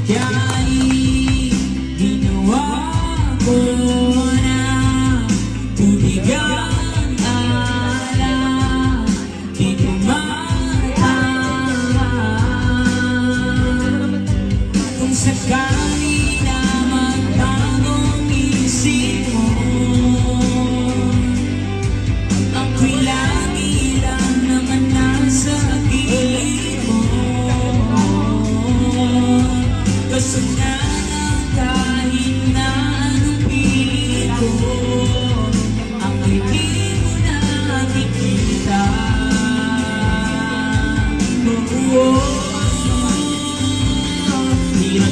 Kaya'y ginawa ko na tubigang ala, di ko matawag. Kung sakali na magtagong isip mo, ako'y lagi lang naman nasa gilid mo. Gusto na lang kahit na anong pilit ko, ako'y di mo nakikita. Hirap